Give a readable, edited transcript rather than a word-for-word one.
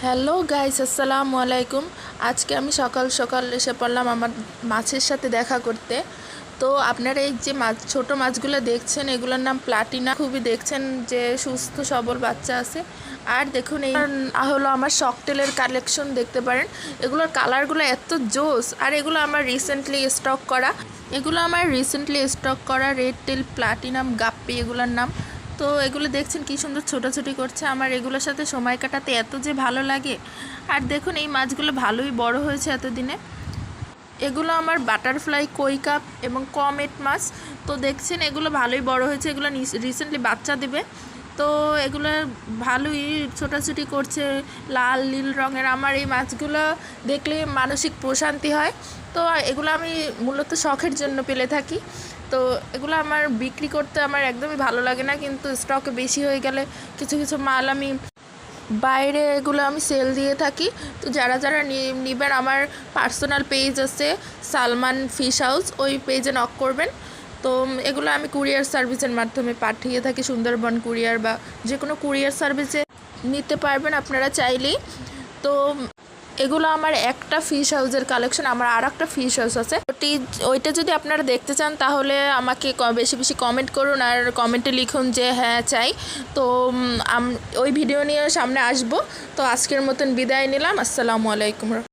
Hello guys, আসসালামু আলাইকুম। আজকে আমি সকাল সকাল এসে পড়লাম আমার মাছের সাথে দেখা করতে। তো আপনারা এই যে ছোট মাছগুলো দেখছেন, এগুলোর নাম প্লাটিনা। খুবই দেখছেন যে সুস্থ সবল বাচ্চা আছে। আর দেখুন এই হলো আমার শকটেলের কালেকশন, দেখতে পারেন এগুলোর কালারগুলো এত জোস। আর এগুলো আমার রিসেন্টলি স্টক করা রেড টেল প্লাটিনাম গাপ্পি এগুলোর নাম। তো এগুলো দেখছেন কি সুন্দর ছোটাছুটি করছে। আমার এগুলোর সাথে সময় কাটাতে এত যে ভালো লাগে। আর দেখুন এই মাছগুলো ভালোই বড় হয়েছে এতদিনে। এগুলো আমার বাটারফ্লাই, কই কাপ এবং কমেট মাছ। তো দেখছেন এগুলো ভালোই বড় হয়েছে, এগুলো রিসেন্টলি বাচ্চা দেবে। তো এগুলো ভালোই ছোটাছুটি করছে, লাল নীল রঙের। আমার এই মাছগুলো দেখলে মানসিক প্রশান্তি হয়। তো এগুলো আমি মূলত শখের জন্য পেলে থাকি। তো এগুলো আমার বিক্রি করতে আমার একদমই ভালো লাগে না, কিন্তু স্টকে বেশি হয়ে গেলে কিছু কিছু মাল আমি বাইরে এগুলো আমি সেল দিয়ে থাকি। তো যারা যারা নেবেন, আমার পার্সোনাল পেজ আছে সালমান ফিশ হাউস, ওই পেজে নক করবেন। তো এগুলো আমি কুরিয়ার সার্ভিসের মাধ্যমে পাঠিয়ে থাকি, সুন্দরবন কুরিয়ার বা যে কোনো কুরিয়ার সার্ভিসে নিতে পারবেন আপনারা চাইলেই। তো এগুলো আমার একটা ফিশ হাউসের কালেকশন। আমার আর একটা ফিশ হাউস আছে, ওইটা যদি আপনারা দেখতে চান তাহলে আমাকে বেশি বেশি কমেন্ট করুন, আর কমেন্টে লিখুন যে হ্যাঁ চাই। তো ওই ভিডিও নিয়ে সামনে আসবো। তো আজকের মতন বিদায় নিলাম। আসসালামু আলাইকুম।